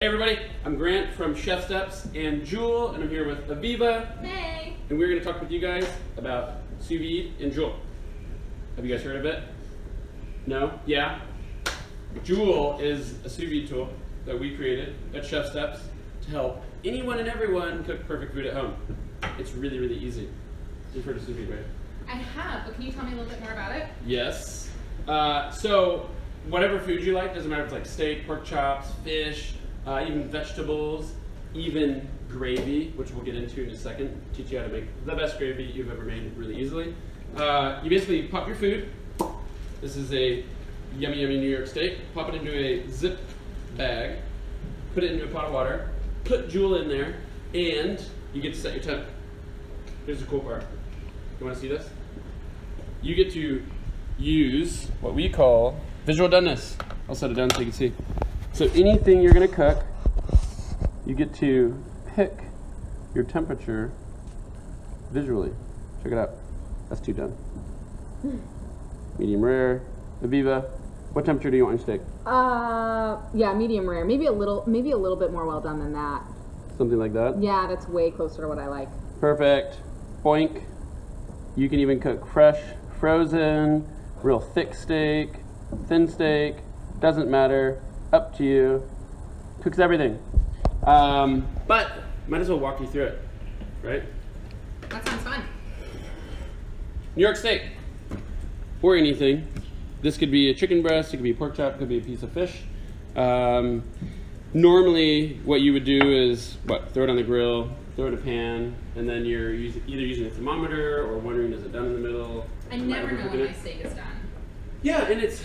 Hey everybody, I'm Grant from Chef Steps and Jewel, and I'm here with Aviva. Hey! And we're going to talk with you guys about Sous Vide and Jewel. Have you guys heard of it? No? Yeah? Jewel is a sous vide tool that we created at Chef Steps to help anyone and everyone cook perfect food at home. It's really, really easy. You've heard of sous vide, right? I have, but can you tell me a little bit more about it? Yes. So, whatever food you like, doesn't matter if it's like steak, pork chops, fish, even vegetables, even gravy, which we'll get into in a second. Teach you how to make the best gravy you've ever made really easily. You basically pop your food. This is a yummy, yummy New York steak. Pop it into a zip bag, put it into a pot of water, put Jewel in there, and you get to set your temp. Here's the cool part. You want to see this? You get to use what we call visual doneness. I'll set it down so you can see. So anything you're going to cook, you get to pick your temperature visually. Check it out. That's too done. Medium rare. Aviva, what temperature do you want your steak? Yeah, medium rare. Maybe a little bit more well done than that. Something like that? Yeah, that's way closer to what I like. Perfect. Boink. You can even cook fresh, frozen, real thick steak, thin steak, doesn't matter. Up to you. Cooks everything. But might as well walk you through it, right? That sounds fun. New York steak, or anything. This could be a chicken breast, it could be a pork chop, it could be a piece of fish. Normally, what you would do is, throw it on the grill, throw it in a pan, and then you're either using a thermometer or wondering, is it done in the middle? I never know when my steak is done. Yeah, and it's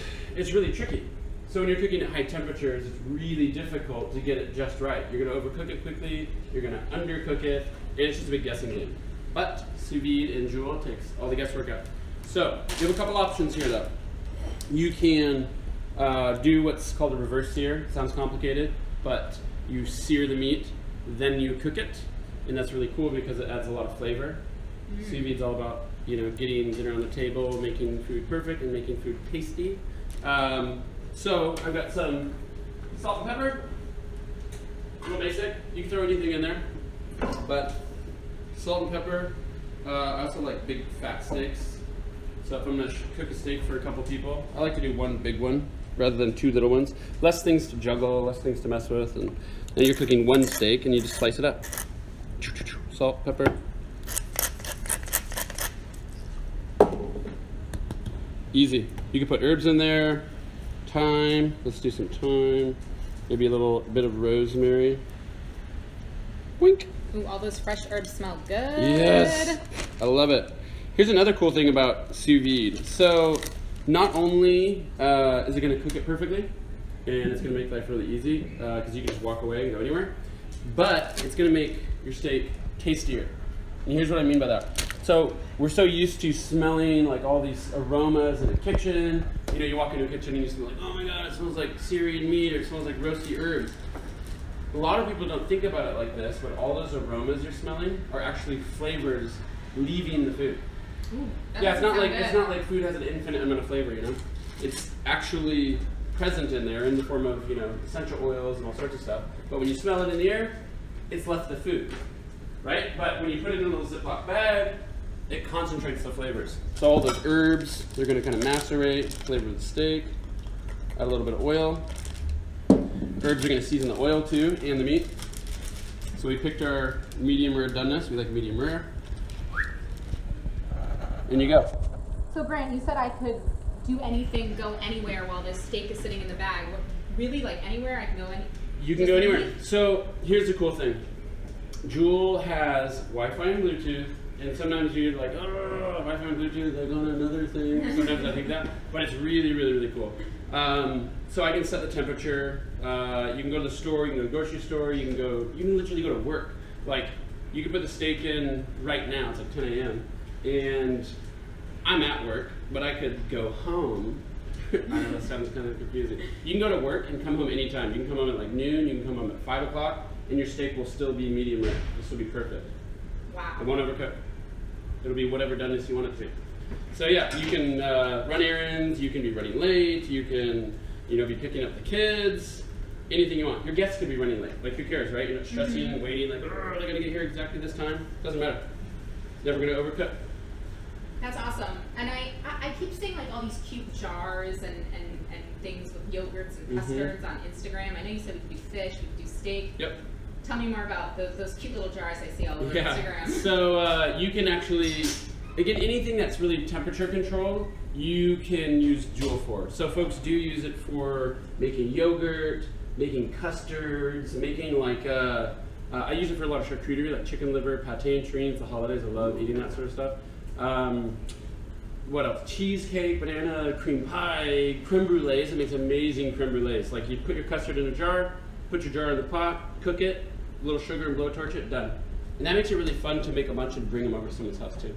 really tricky. So when you're cooking at high temperatures, it's really difficult to get it just right. You're going to overcook it quickly, you're going to undercook it, and it's just a big guessing game. But Sous Vide and Jewel takes all the guesswork out. So you have a couple options here though. You can do what's called a reverse sear. Sounds complicated, but you sear the meat, then you cook it, and that's really cool because it adds a lot of flavor. Sous vide's all about getting dinner on the table, making food perfect, and making food tasty. So I've got some salt and pepper, real basic. You can throw anything in there, but salt and pepper. I also like big fat steaks. So if I'm gonna cook a steak for a couple people, I like to do one big one rather than two little ones. Less things to juggle, less things to mess with, and then you're cooking one steak and you just slice it up. Salt, pepper. Easy. You can put herbs in there. Thyme. Let's do some thyme. Maybe a little bit of rosemary. Wink. Ooh, all those fresh herbs smell good. Yes. I love it. Here's another cool thing about sous vide. So not only is it going to cook it perfectly, and it's going to make life really easy because you can just walk away and go anywhere, but it's going to make your steak tastier. And here's what I mean by that. So we're so used to smelling like all these aromas in the kitchen. You walk into a kitchen and you smell like, oh my god, it smells like seared meat, or it smells like roasty herbs. A lot of people don't think about it like this, but all those aromas you're smelling are actually flavors leaving the food. Ooh, Yeah, it's not like food has an infinite amount of flavor, It's actually present in there in the form of, essential oils and all sorts of stuff. But when you smell it in the air, it's left the food, right? But when you put it in a little Ziploc bag, it concentrates the flavors. So all those herbs, they're gonna kind of macerate, flavor the steak, add a little bit of oil. Herbs are gonna season the oil too, and the meat. So we picked our medium rare doneness. We like medium rare. And you go. So Grant, you said I could do anything, go anywhere while this steak is sitting in the bag. Really, like anywhere? I can go anywhere? You can go anywhere. So here's the cool thing. Jewel has Wi-Fi and Bluetooth, and sometimes you're like, oh, Wi-Fi and Bluetooth, they're on another thing. Sometimes I think that, but it's really, really, really cool. So I can set the temperature. You can go to the store, you can go to the grocery store, you can literally go to work. Like, you can put the steak in right now, it's like 10 a.m. and I'm at work, but I could go home. I know that sounds kind of confusing. You can go to work and come home anytime. You can come home at like noon, you can come home at 5 o'clock, and your steak will still be medium rare. This will be perfect. Wow. It won't overcook. It'll be whatever doneness you want it to be. So yeah, you can run errands, you can be running late, you can be picking up the kids. anything you want. Your guests could be running late. Like, who cares, right? You're not stressing and waiting, like, are they gonna get here exactly this time? Doesn't matter. Never gonna overcook. That's awesome. And I keep seeing like all these cute jars and things with yogurts and custards on Instagram. I know you said we could do fish, we could do steak. Yep. Tell me more about those cute little jars I see all over Instagram. So you can actually, again, anything that's really temperature controlled, you can use Joule for. So folks do use it for making yogurt, making custards, making like, I use it for a lot of charcuterie, like chicken liver, pate and shrines, the holidays, I love eating that sort of stuff. What else? Cheesecake, banana, cream pie, creme brulees. It makes amazing creme brulees. Like you put your custard in a jar, put your jar in the pot, cook it, a little sugar and blowtorch it, done. And that makes it really fun to make a bunch and bring them over to someone's house too.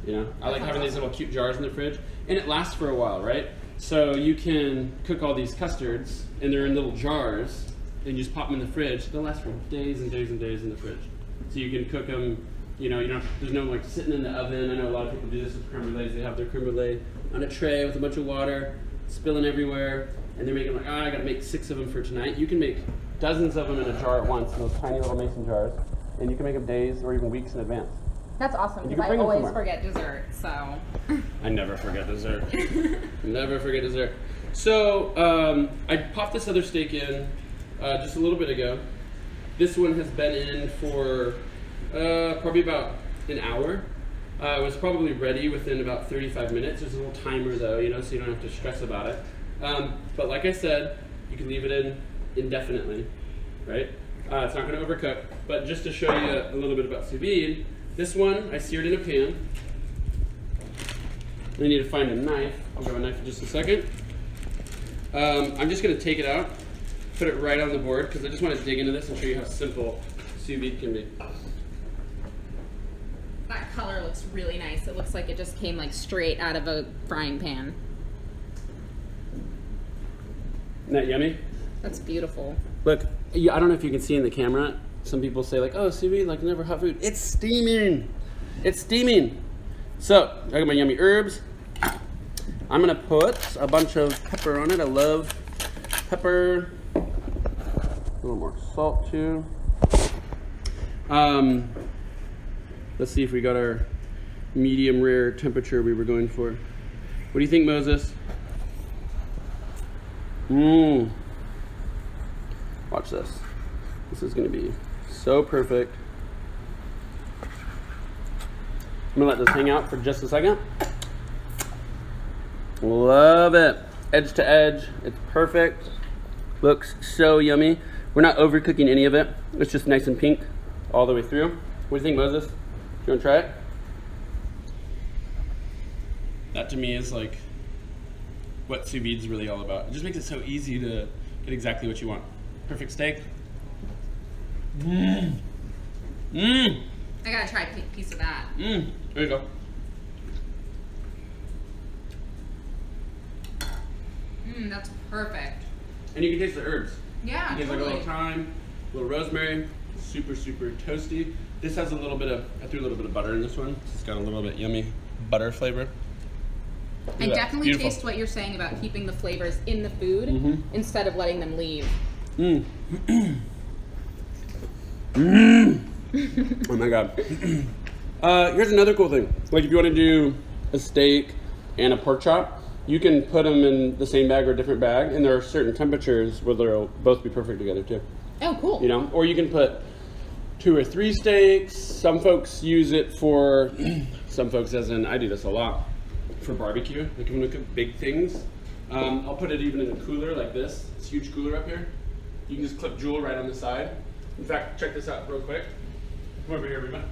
You know, I like having these little cute jars in the fridge, and it lasts for a while, right? So you can cook all these custards, and they're in little jars, and you just pop them in the fridge. They'll last for days and days and days in the fridge. So you can cook them. You know, there's no like sitting in the oven. I know a lot of people do this with creme brulees. They have their creme brulee on a tray with a bunch of water, spilling everywhere, and they're making like, I gotta make 6 of them for tonight. You can make dozens of them in a jar at once, in those tiny little mason jars, and you can make them days or even weeks in advance. That's awesome, You because can I bring them always somewhere. forget dessert, so. I never forget dessert. Never forget dessert. So I popped this other steak in just a little bit ago. This one has been in for probably about an hour. It was probably ready within about 35 minutes. There's a little timer though, you know, so you don't have to stress about it. But like I said, you can leave it in indefinitely, right? It's not going to overcook. But just to show you a little bit about sous vide, this one I seared in a pan. I need to find a knife. I'll grab a knife in just a second. I'm just going to take it out, put it right on the board, because I just want to dig into this and show you how simple sous vide can be. That color looks really nice. It looks like it just came like straight out of a frying pan. Isn't that yummy? That's beautiful. Look, I don't know if you can see in the camera. Some people say like, oh, sous vide, like never hot food. It's steaming. It's steaming. So, I got my yummy herbs. I'm gonna put a bunch of pepper on it. I love pepper. A little more salt too. Let's see if we got our medium rare temperature we were going for. What do you think, Moses? Watch this. This is gonna be so perfect. I'm gonna let this hang out for just a second. Love it. Edge to edge, it's perfect. Looks so yummy. We're not overcooking any of it. It's just nice and pink all the way through. What do you think, Moses? You wanna try it? That to me is like what sous vide is really all about. It just makes it so easy to get exactly what you want. Perfect steak. I gotta try a piece of that. There you go. That's perfect. And you can taste the herbs. Yeah, It gives like a little thyme, a little rosemary, super, super toasty. This has a little bit of, I threw a little bit of butter in this one. It's got a little bit yummy butter flavor. I definitely taste what you're saying about keeping the flavors in the food instead of letting them leave. Oh my God. Here's another cool thing. Like if you want to do a steak and a pork chop, you can put them in the same bag or a different bag, and there are certain temperatures where they'll both be perfect together too. Oh, cool. You know, or you can put 2 or 3 steaks. Some folks use it for, some folks, as in I do this a lot, for barbecue. Like when we cook big things, I'll put it even in a cooler like this huge cooler up here. You can just clip Joule right on the side. In fact, check this out real quick. Come over here, everybody.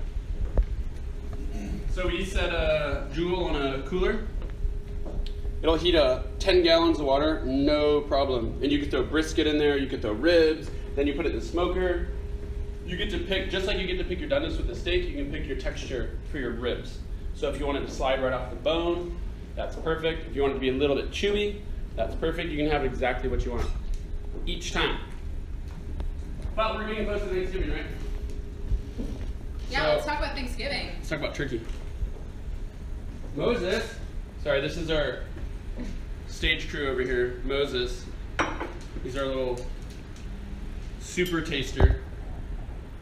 So we set a Joule on a cooler. It'll heat 10 gallons of water, no problem. And you can throw brisket in there, you can throw ribs, then you put it in the smoker. You get to pick, just like you get to pick your doneness with the steak, you can pick your texture for your ribs. So if you want it to slide right off the bone, that's perfect. If you want it to be a little bit chewy, that's perfect. You can have exactly what you want each time. But we're getting close to Thanksgiving, right? Yeah, So, let's talk about Thanksgiving. Let's talk about turkey. Moses, sorry, this is our stage crew over here. Moses, he's our little super taster.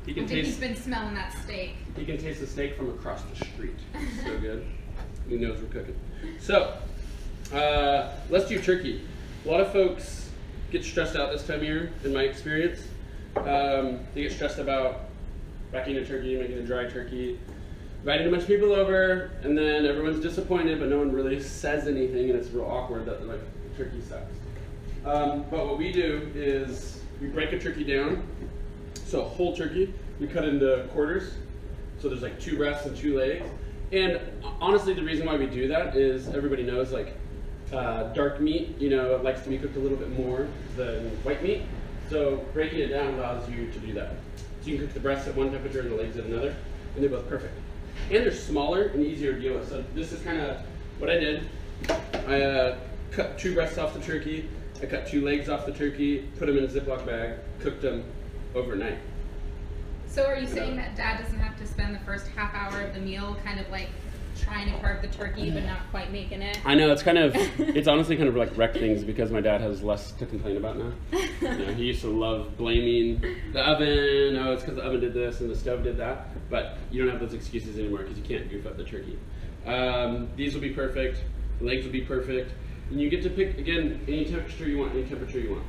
He can He's taste. been smelling that steak. He can taste the steak from across the street. So good. He knows we're cooking. So, let's do turkey. A lot of folks get stressed out this time of year, in my experience. They get stressed about backing a turkey, making a dry turkey, inviting a bunch of people over, and then everyone's disappointed, but no one really says anything, and it's real awkward that like the turkey sucks. But what we do is we break a turkey down. So a whole turkey, we cut into quarters. So there's like 2 breasts and 2 legs. And honestly, the reason why we do that is everybody knows like dark meat, you know, it likes to be cooked a little bit more than white meat. So breaking it down allows you to do that. So you can cook the breasts at one temperature and the legs at another, and they're both perfect. And they're smaller and easier to deal with. So this is kind of what I did. I cut 2 breasts off the turkey. I cut 2 legs off the turkey, put them in a Ziploc bag, cooked them overnight. So are you saying that Dad doesn't have to spend the first half hour of the meal kind of like trying to carve the turkey but not quite making it? I know, it's kind of, it's honestly kind of like wrecked things because my dad has less to complain about now. You know, he used to love blaming the oven, oh it's because the oven did this and the stove did that, but you don't have those excuses anymore because you can't goof up the turkey. These will be perfect, the legs will be perfect, and you get to pick, again, any temperature you want, any temperature you want.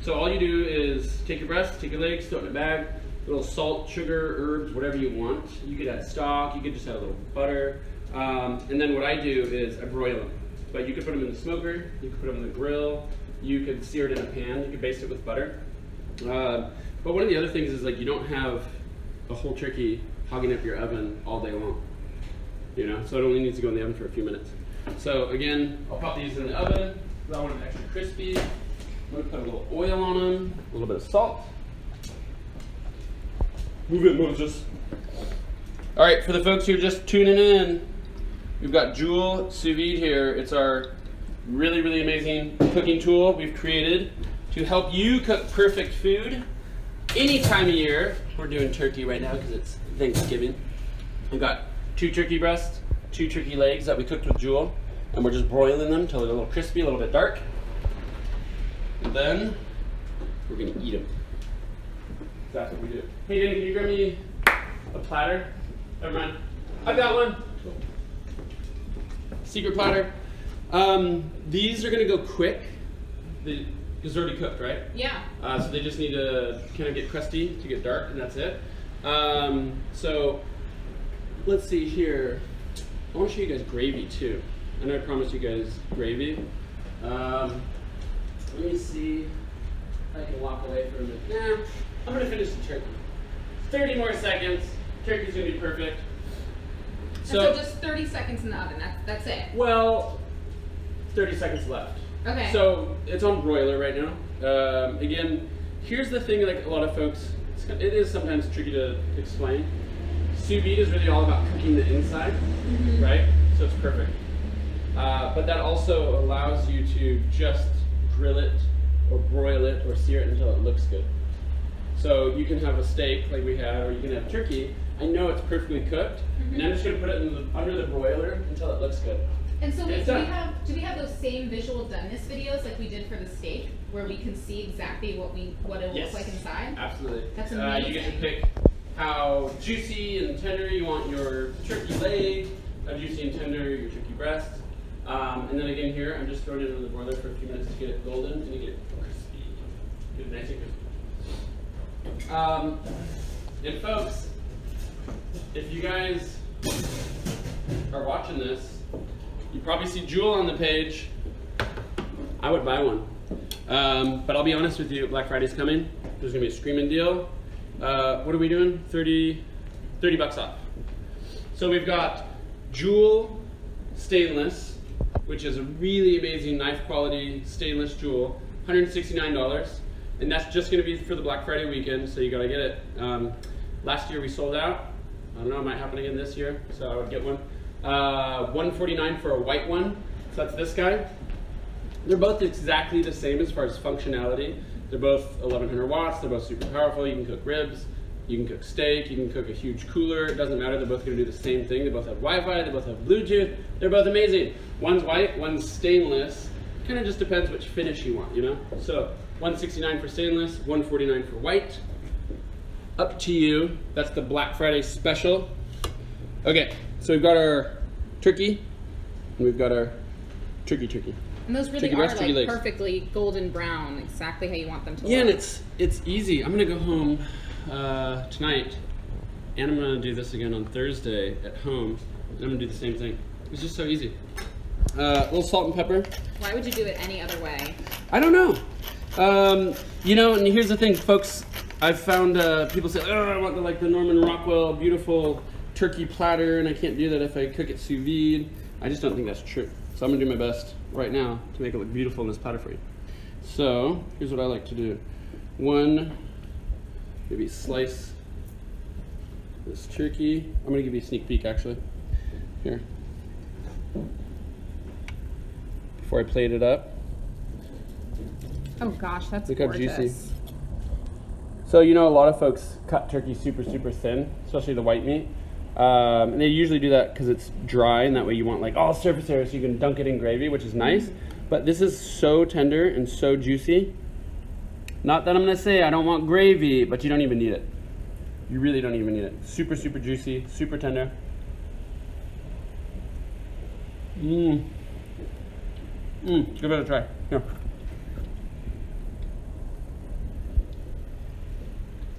So all you do is take your breasts, take your legs, throw it in a bag, a little salt, sugar, herbs, whatever you want. You could add stock, you could just add a little butter. And then what I do is I broil them. But you could put them in the smoker, you could put them in the grill, you could sear it in a pan, you could baste it with butter. But one of the other things is like you don't have a whole turkey hogging up your oven all day long. You know, so it only needs to go in the oven for a few minutes. So again, I'll pop these in the oven. I want them extra crispy. I'm gonna put a little oil on them, a little bit of salt. Move it, Moses. All right, for the folks who are just tuning in, we've got Joule Sous Vide here. It's our really, really amazing cooking tool we've created to help you cook perfect food any time of year. We're doing turkey right now because it's Thanksgiving. We've got 2 turkey breasts, 2 turkey legs that we cooked with Joule, and we're just broiling them until they're a little crispy, a little bit dark. And then we're gonna eat them. That's what we do. Hey Danny, can you grab me a platter? Never mind. I got one. Secret platter. These are gonna go quick. Because they're already cooked, right? Yeah. So they just need to kind of get crusty to get dark, and that's it. So let's see here. I want to show you guys gravy too. I know I promised you guys gravy. Let me see if I can walk away for a minute. Nah, I'm gonna finish the turkey. 30 more seconds. Turkey's gonna be perfect. So just 30 seconds in the oven. That's it. Well, 30 seconds left. Okay. So it's on broiler right now. Again, here's the thing, like a lot of folks, it is sometimes tricky to explain. Sous vide is really all about cooking the inside, right? So it's perfect. But that also allows you to just grill it or broil it or sear it until it looks good. So you can have a steak like we had, or you can have turkey. I know it's perfectly cooked, and I'm just going to put it under the broiler until it looks good. And so do we have those same visual doneness videos like we did for the steak, where we can see exactly what it will look like inside? Absolutely. That's amazing. You get to pick how juicy and tender you want your turkey leg, how juicy and tender your turkey breast. And then again here, I'm just throwing it in the broiler for a few minutes to get it golden and to get it crispy. Get it nice and crispy. And folks, if you guys are watching this, you probably see Joule on the page. I would buy one. But I'll be honest with you, Black Friday's coming. There's gonna be a screaming deal. What are we doing? 30 bucks off. So we've got Joule stainless, which is a really amazing knife quality stainless Joule, $169. And that's just gonna be for the Black Friday weekend, so you gotta get it. Last year we sold out. I don't know, it might happen again this year, so I would get one. $149 for a white one, so that's this guy. They're both exactly the same as far as functionality. They're both 1100 watts, they're both super powerful. You can cook ribs, you can cook steak, you can cook a huge cooler, it doesn't matter, they're both gonna do the same thing. They both have Wi-Fi, they both have Bluetooth, they're both amazing. One's white, one's stainless, Kind of just depends which finish you want, you know? So $169 for stainless, $149 for white. Up to you. That's the Black Friday special. Okay, so we've got our turkey, and we've got our turkey. And those really turkey are breast, turkey like legs. perfectly golden brown, exactly how you want them to Yeah, look. and it's easy. I'm gonna go home tonight, and I'm gonna do this again on Thursday at home, and I'm gonna do the same thing. It's just so easy. A little salt and pepper. Why would you do it any other way? I don't know. You know, and here's the thing, folks. I've found people say, "Oh, I want the Norman Rockwell beautiful turkey platter, and I can't do that if I cook it sous vide." I just don't think that's true. So I'm gonna do my best right now to make it look beautiful in this platter for you. So here's what I like to do. One, maybe slice this turkey. I'm gonna give you a sneak peek actually. Here. Before I plate it up. Oh gosh, that's Look how gorgeous. juicy. So you know a lot of folks cut turkey super thin, especially the white meat. And they usually do that because it's dry, and that way you want like all surface area so you can dunk it in gravy, which is nice. But this is so tender and so juicy. Not that I'm gonna say I don't want gravy, but you don't even need it. You really don't even need it. Super juicy, super tender. Give it a try. Here.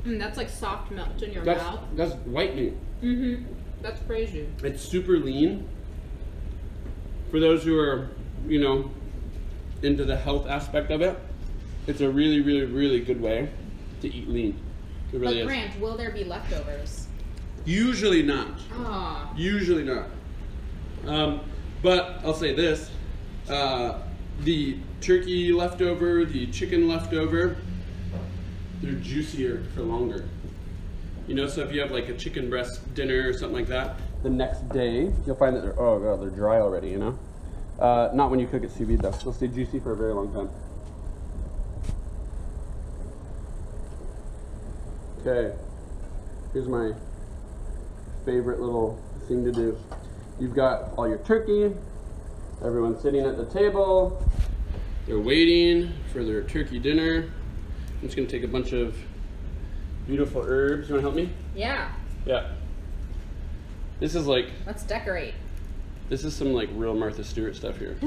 That's like soft melt in your That's mouth. white meat. That's crazy. It's super lean. For those who are, you know, into the health aspect of it, it's a really good way to eat lean. It really But is. Grant, will there be leftovers? Usually not. Ah. Usually not. But I'll say this, the turkey leftover, the chicken leftover, they're juicier for longer. You know, so if you have like a chicken breast dinner or something like that, the next day, you'll find that they're, oh god, they're dry already, you know? Not when you cook it sous vide though. They'll stay juicy for a very long time. Okay, here's my favorite little thing to do. You've got all your turkey, everyone's sitting at the table, they're waiting for their turkey dinner. I'm just gonna take a bunch of beautiful herbs. You wanna help me? Yeah. Yeah. This is like, Let's decorate. this is some like real Martha Stewart stuff here.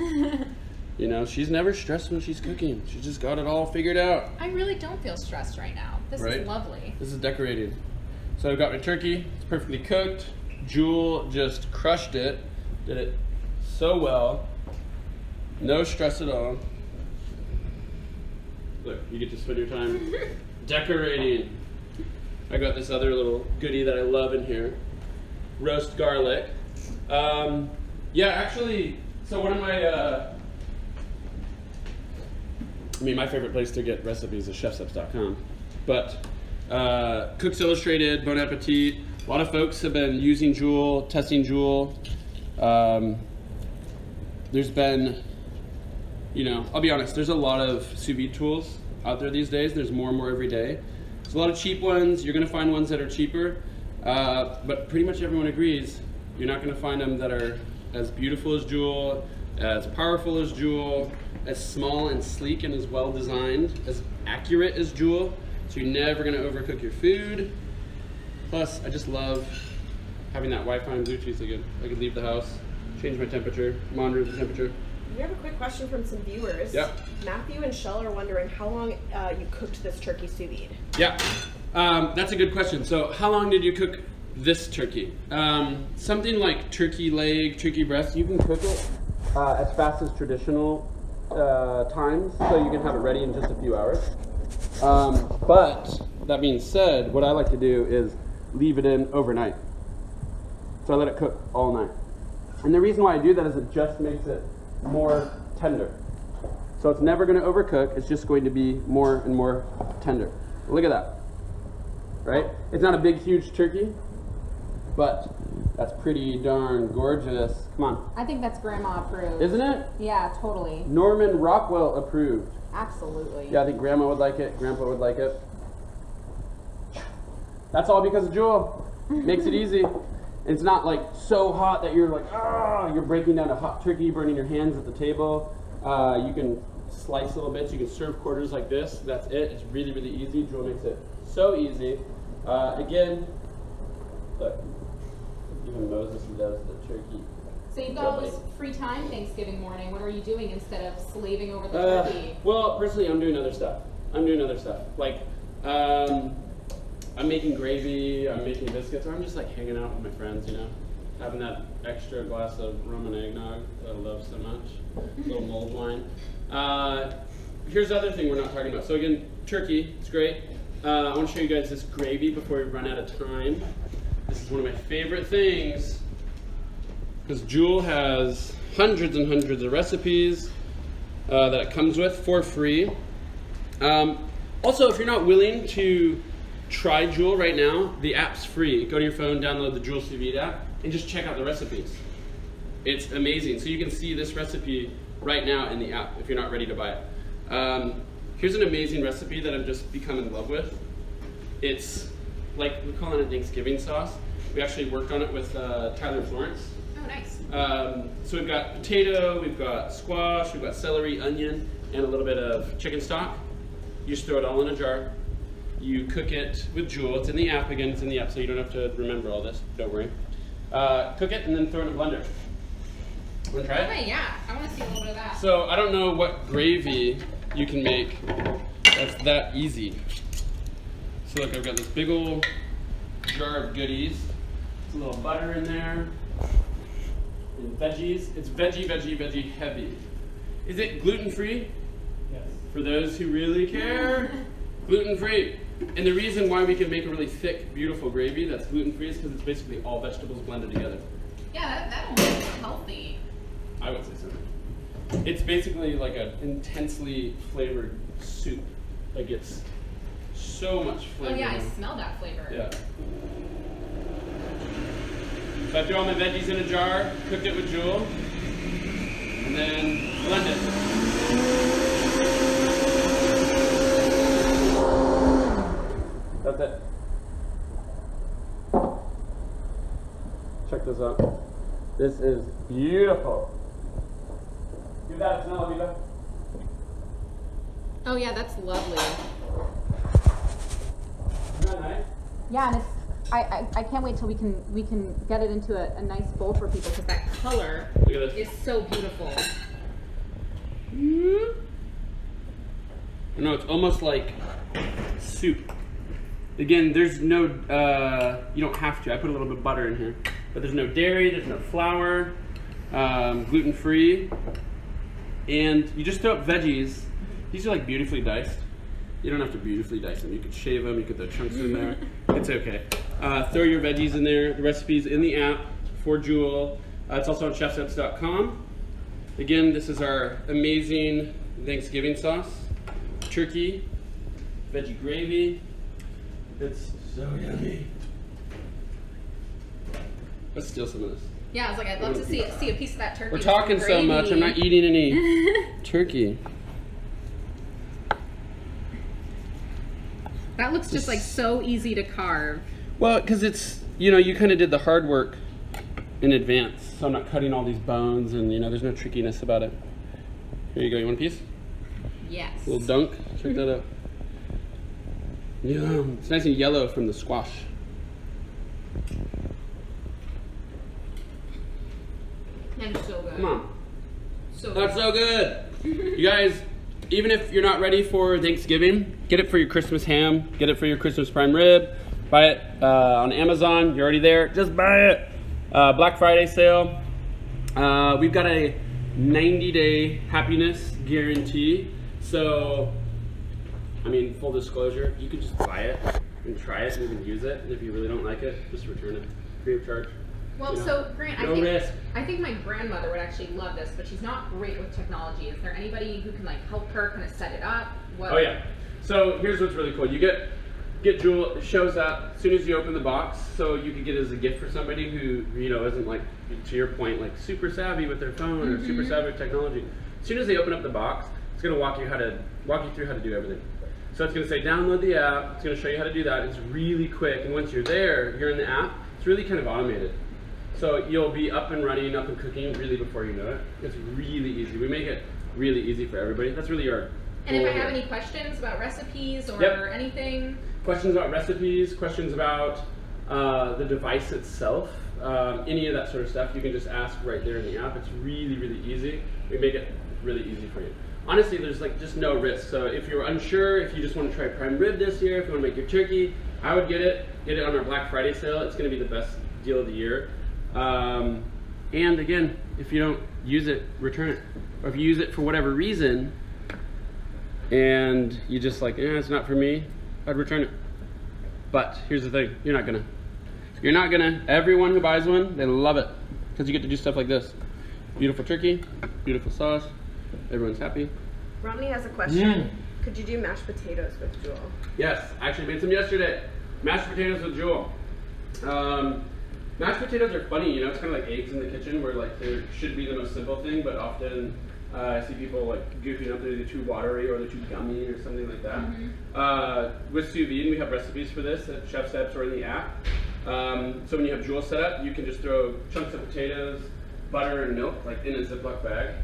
You know, she's never stressed when she's cooking. She's just got it all figured out. I really don't feel stressed right now. This Right? is lovely. This is decorated. So I've got my turkey, it's perfectly cooked. Jewel just crushed it, did it so well. No stress at all. Look, you get to spend your time decorating. I got this other little goodie that I love in here. Roast garlic. Yeah, actually, so one of my, my favorite place to get recipes is chefsteps.com. But Cooks Illustrated, Bon Appetit, a lot of folks have been using Jewel, testing Jewel. There's been, you know, I'll be honest, there's a lot of sous vide tools out there these days. There's more and more every day. There's a lot of cheap ones. You're gonna find ones that are cheaper, but pretty much everyone agrees you're not gonna find them that are as beautiful as Jewel, as powerful as Jewel, as small and sleek and as well designed, as accurate as Jewel. So you're never gonna overcook your food. Plus, I just love having that Wi-Fi and Bluetooth again. I could leave the house, change my temperature, monitor the temperature. We have a quick question from some viewers. Yep. Matthew and Shell are wondering how long you cooked this turkey sous vide. Yeah, that's a good question. So how long did you cook this turkey? Something like turkey leg, turkey breast, you can cook it as fast as traditional times, so you can have it ready in just a few hours. But that being said, what I like to do is leave it in overnight. So I let it cook all night. And the reason why I do that is it just makes it more tender. So it's never going to overcook, it's just going to be more and more tender. Look at that, right? It's not a big, huge turkey, but that's pretty darn gorgeous. Come on. I think that's grandma approved. Isn't it? Yeah, totally. Norman Rockwell approved. Absolutely. Yeah, I think grandma would like it, grandpa would like it. That's all because of Jewel. Makes it easy. It's not like so hot that you're like, ah, you're breaking down a hot turkey, burning your hands at the table. You can slice little bits. You can serve quarters like this. That's it. It's really, really easy. Jewel makes it so easy. Again, look, even Moses loves the turkey. So you've got all this free time Thanksgiving morning. What are you doing instead of slaving over the turkey? Well, personally, I'm doing other stuff. Like, I'm making gravy, I'm making biscuits, or I'm just like hanging out with my friends, you know, having that extra glass of rum and eggnog that I love so much, a little mulled wine. Here's the other thing we're not talking about. So again, turkey, it's great. I want to show you guys this gravy before we run out of time. This is one of my favorite things because Jewel has hundreds and hundreds of recipes that it comes with for free. Also, if you're not willing to try Jewel right now, the app's free. Go to your phone, download the Jewel Sous Vide app, and just check out the recipes. It's amazing. So you can see this recipe right now in the app if you're not ready to buy it. Here's an amazing recipe that I've just become in love with. It's like, we call it a Thanksgiving sauce. We actually worked on it with Tyler and Florence. Oh, nice. So we've got potato, we've got squash, we've got celery, onion, and a little bit of chicken stock. You just throw it all in a jar. You cook it with Jewel. It's in the app again. It's in the app, so you don't have to remember all this. Don't worry. Cook it and then throw it in a blender. Want to try it? Okay, yeah. I want to see a little bit of that. So I don't know what gravy you can make that's that easy. So look, I've got this big old jar of goodies. There's a little butter in there. And veggies. It's veggie heavy. Is it gluten-free? Yes. For those who really care, gluten-free. And the reason why we can make a really thick, beautiful gravy that's gluten-free is because it's basically all vegetables blended together. Yeah, that'll make it healthy. I would say so. It's basically like an intensely flavored soup. Like it's so much flavor. Oh yeah, I smell that flavor. Yeah. So I threw all my veggies in a jar, cooked it with Jewel, and then blend it. That's it. Check this out. This is beautiful. Give that a smell, Aviva. Oh yeah, that's lovely. Isn't that nice? Yeah, and it's I can't wait till we can get it into a nice bowl for people because that Color Look at this. is so beautiful. No, it's almost like soup. Again, there's no, you don't have to. I put a little bit of butter in here. But there's no dairy, there's no flour, gluten-free. And you just throw up veggies. These are like beautifully diced. You don't have to beautifully dice them. You could shave them, you could throw chunks in there. It's okay. Throw your veggies in there. The recipe's in the app for Jewel. It's also on chefsets.com. Again, this is our amazing Thanksgiving sauce. Turkey, veggie gravy. It's so yummy. Let's steal some of this. Yeah, I was like, I'd love to see a piece of that turkey. We're with talking some so much, I'm not eating any turkey. That looks just like so easy to carve. Well, because it's, you know, you kind of did the hard work in advance. So I'm not cutting all these bones and, you know, there's no trickiness about it. Here you go, you want a piece? Yes. A little dunk, check that out. Yum, it's nice and yellow from the squash. And so good. Come on. So That's good. so good. You guys, even if you're not ready for Thanksgiving, get it for your Christmas ham, get it for your Christmas prime rib, buy it on Amazon, you're already there, just buy it. Black Friday sale. We've got a 90-day happiness guarantee. So, I mean, full disclosure, you could just buy it and try it and even use it. And if you really don't like it, just return it free of charge. Well, You know, so Grant, no risk. I think my grandmother would actually love this, but she's not great with technology. Is there anybody who can like help her kind of set it up? What? Oh yeah. So here's what's really cool. You get Jewel, it shows up as soon as you open the box, so you could get it as a gift for somebody who, you know, isn't like, to your point, like super savvy with their phone or super savvy with technology. As soon as they open up the box, it's gonna walk you through how to do everything. So it's gonna say download the app, it's gonna show you how to do that. It's really quick, and once you're there, you're in the app, it's really kind of automated. So you'll be up and running, up and cooking really before you know it. It's really easy. We make it really easy for everybody. That's really our And if goal I have here. any questions about recipes or Yep. anything, Questions about recipes, questions about the device itself, any of that sort of stuff, you can just ask right there in the app. It's really, really easy. We make it really easy for you. Honestly, there's like just no risk. So if you're unsure, if you just want to try prime rib this year, if you want to make your turkey, I would get it on our Black Friday sale. It's going to be the best deal of the year. And again, if you don't use it, return it. Or if you use it for whatever reason, and you just like, it's not for me, I'd return it. But here's the thing, you're not gonna. You're not gonna. Everyone who buys one, they love it. Because you get to do stuff like this. Beautiful turkey, beautiful sauce, everyone's happy. Romney has a question. Could you do mashed potatoes with Jewel? Yes, I actually made some yesterday. Mashed potatoes with Jewel. Mashed potatoes are funny, you know, it's kind of like eggs in the kitchen where like they should be the most simple thing, but often I see people like goofing up, they're either too watery or they're too gummy or something like that. With Sous Vide, we have recipes for this at Chef Steps or in the app. So when you have Jewel set up, you can just throw chunks of potatoes, butter and milk like in a Ziploc bag,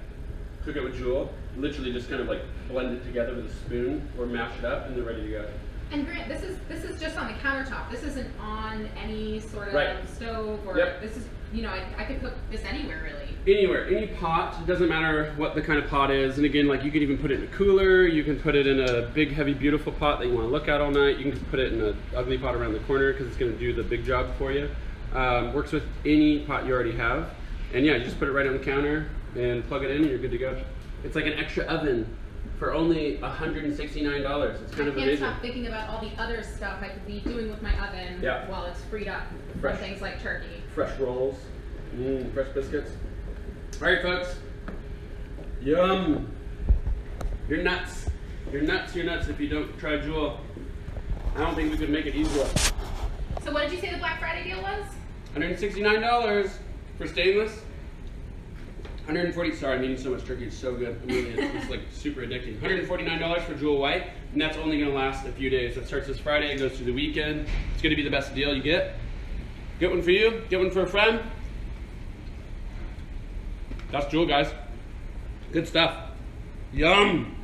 cook it with Jewel, literally just kind of like blend it together with a spoon or mash it up and they're ready to go. and Grant, this is just on the countertop. This isn't on any sort of Right. stove or this is, you know, I could cook this anywhere really. Anywhere, any pot, it doesn't matter what the kind of pot is. And again, like you could even put it in a cooler, you can put it in a big, heavy, beautiful pot that you want to look at all night. You can put it in an ugly pot around the corner because it's going to do the big job for you. Works with any pot you already have. And yeah, you just put it right on the counter and plug it in and you're good to go. It's like an extra oven for only $169. It's kind I of can't amazing. stop thinking about all the other stuff I could be doing with my oven while it's freed up for Fresh. things like turkey. Fresh rolls, fresh biscuits. All right, folks. Yum. You're nuts. You're nuts. You're nuts if you don't try Jewel. I don't think we could make it easier. So what did you say the Black Friday deal was? $169 for stainless. 140. Sorry, I'm eating so much turkey. It's so good. It really is. It's like super addicting. $149 for Jewel White, and that's only going to last a few days. That starts this Friday. It goes through the weekend. It's going to be the best deal you get. Get one for you. Get one for a friend. That's Jewel, guys. Good stuff. Yum.